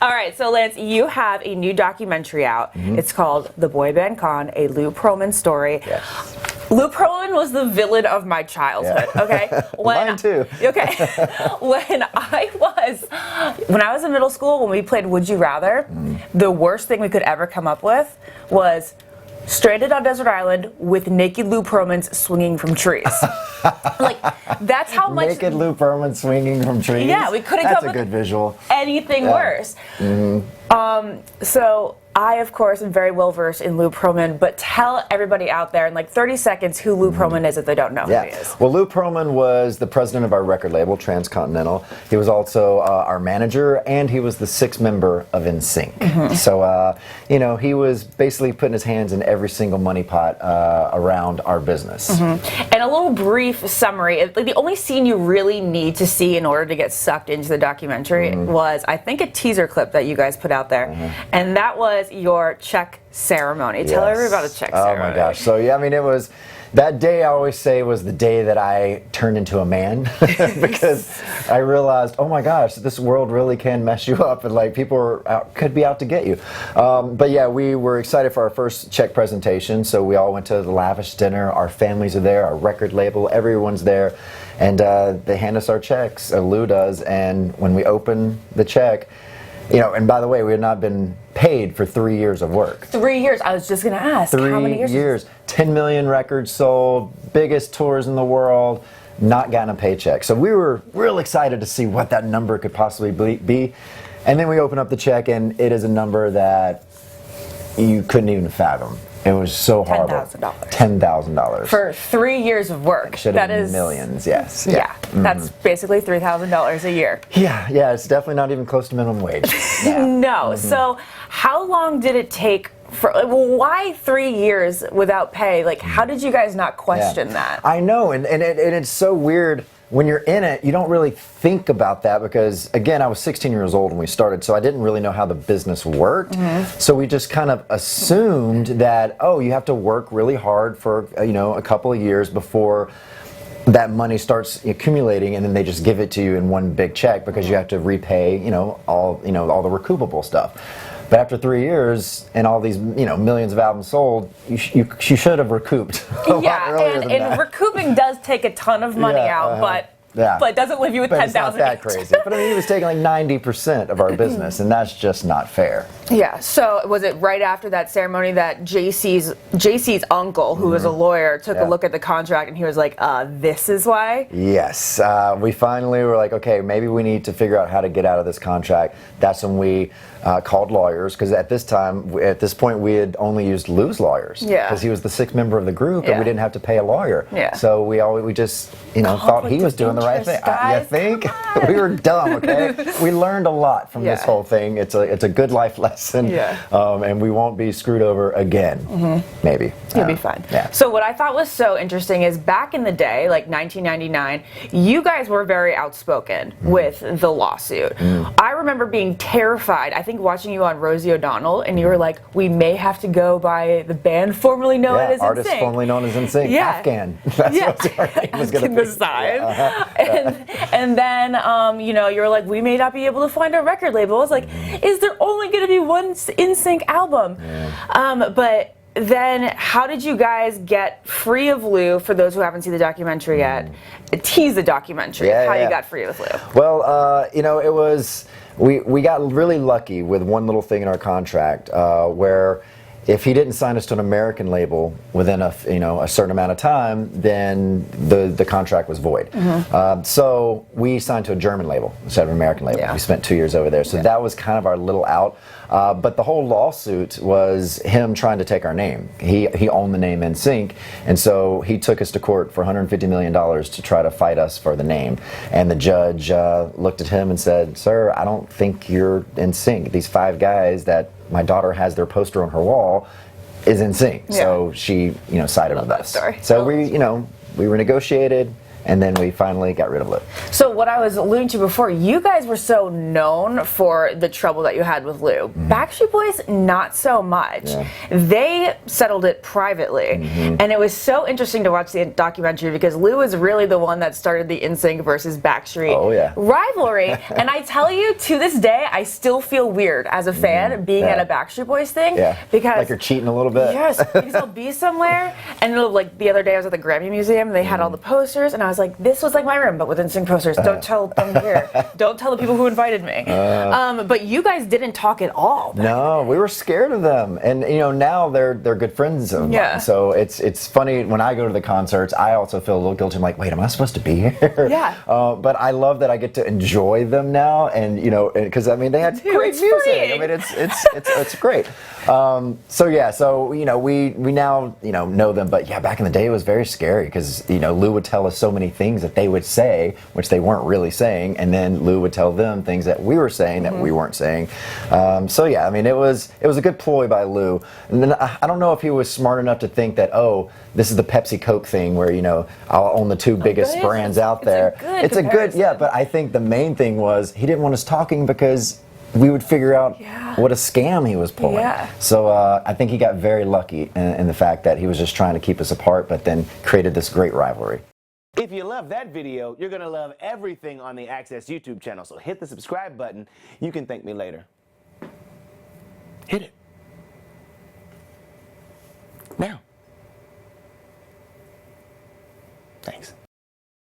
All right, so Lance, you have a new documentary out. It's called The Boy Band Con, a Lou Pearlman Story. Yes. Lou Pearlman was the villain of my childhood, okay? Mine too. Okay. When I was in middle school, when we played Would You Rather, the worst thing we could ever come up with was stranded on desert island with naked Lou Pearlmans swinging from trees. Like, that's how much... Naked Lou Pearlman swinging from trees? Yeah, we couldn't come up with good visual. anything worse. So I, of course, am very well versed in Lou Pearlman, but tell everybody out there in like 30 seconds who Lou Pearlman is if they don't know who he is. Well, Lou Pearlman was the president of our record label, Transcontinental. He was also our manager, and he was the sixth member of NSYNC. So, you know, he was basically putting his hands in every single money pot around our business. And a little brief summary, like the only scene you really need to see in order to get sucked into the documentary was, I think, a teaser clip that you guys put out there. And that was your check ceremony. Tell everybody about the check ceremony. Oh my gosh. So yeah, I mean, it was that day. I always say was the day that I turned into a man because I realized, oh my gosh, this world really can mess you up, and like people could be out to get you. But yeah, we were excited for our first check presentation. So we all went to the lavish dinner. Our families are there. Our record label, everyone's there, and they hand us our checks. Lou does, and when we open the check. You know, and by the way, we had not been paid for 3 years of work. 3 years. I was just going to ask. How many years? 3 years. 10 million records sold, biggest tours in the world, not gotten a paycheck. So we were real excited to see what that number could possibly be. And then we open up the check, and it is a number that you couldn't even fathom. It was so horrible. $10,000. $10,000. For 3 years of work. Should have been millions, yes. Yeah, that's basically $3,000 a year. Yeah, it's definitely not even close to minimum wage. No, so how long did it take for, why 3 years without pay? Like, how did you guys not question that? I know, and it's so weird. When you're in it, you don't really think about that because, again, I was 16 years old when we started, so I didn't really know how the business worked. So we just kind of assumed that, oh, you have to work really hard for, you know, a couple of years before that money starts accumulating, and then they just give it to you in one big check because you have to repay, all the recoupable stuff. But after 3 years and all these, millions of albums sold, you should have recouped a lot earlier than that. Recouping does take a ton of money out, but it doesn't leave you with $10,000. It's not that crazy. But I mean, he was taking like 90% of our business, and that's just not fair. Yeah. So was it right after that ceremony that JC's uncle, who was a lawyer, took a look at the contract and he was like, "This is why"? Yes. We finally were like, okay, maybe we need to figure out how to get out of this contract. That's when we called lawyers, because at this point, we had only used Lou's lawyers. Yeah. Because he was the sixth member of the group, and we didn't have to pay a lawyer. Yeah. So we just thought he was doing the right thing. You think? We were dumb. Okay. We learned a lot from this whole thing. It's a good life lesson. Yeah. And we won't be screwed over again. Maybe. You'll be fine. Yeah. So what I thought was so interesting is back in the day, like 1999, you guys were very outspoken with the lawsuit. I remember being terrified. I think watching you on Rosie O'Donnell, and you were like, "We may have to go by the band formerly known as NSYNC." Artist formerly known as NSYNC. Yeah. Afghan. That's what our name was going to be. And then, you were like, "We may not be able to find a record label." I was like, "Is there only going to be one NSYNC album?" But then, how did you guys get free of Lou? For those who haven't seen the documentary yet, tease the documentary. How you got free with Lou? Well, it was we got really lucky with one little thing in our contract where if he didn't sign us to an American label within a certain amount of time, then the contract was void. So we signed to a German label instead of an American label. We spent 2 years over there, so that was kind of our little out. But the whole lawsuit was him trying to take our name. He owned the name NSYNC, and so he took us to court for $150 million to try to fight us for the name. And the judge looked at him and said, "Sir, I don't think you're NSYNC. These five guys that my daughter has their poster on her wall is NSYNC." So she, sided with us. Story. So we renegotiated, and then we finally got rid of Lou. So what I was alluding to before, you guys were so known for the trouble that you had with Lou. Backstreet Boys, not so much. Yeah. They settled it privately, and it was so interesting to watch the documentary because Lou was really the one that started the NSYNC versus Backstreet rivalry. And I tell you, to this day, I still feel weird as a fan being at a Backstreet Boys thing because like you're cheating a little bit. Yes, because I'll be somewhere, and it'll, like the other day I was at the Grammy Museum, and they had all the posters, and I was like, this was like my room, but with NSYNC posters. Don't tell them here. Don't tell the people who invited me. But you guys didn't talk at all. No, we were scared of them, and now they're good friends of mine. So it's funny when I go to the concerts. I also feel a little guilty. I'm like, wait, am I supposed to be here? Yeah. But I love that I get to enjoy them now, and because I mean they had great music. Freeing. I mean it's great. So we now know them, but back in the day it was very scary because Lou would tell us so many things that they would say which they weren't really saying, and then Lou would tell them things that we were saying that we weren't saying. I mean it was a good ploy by Lou, and then I don't know if he was smart enough to think that this is the Pepsi Coke thing where I'll own the two biggest brands out there. It's a good but I think the main thing was he didn't want us talking because we would figure out what a scam he was pulling. So I think he got very lucky in the fact that he was just trying to keep us apart, but then created this great rivalry. If you love that video, you're going to love everything on the Access YouTube channel. So hit the subscribe button. You can thank me later. Hit it.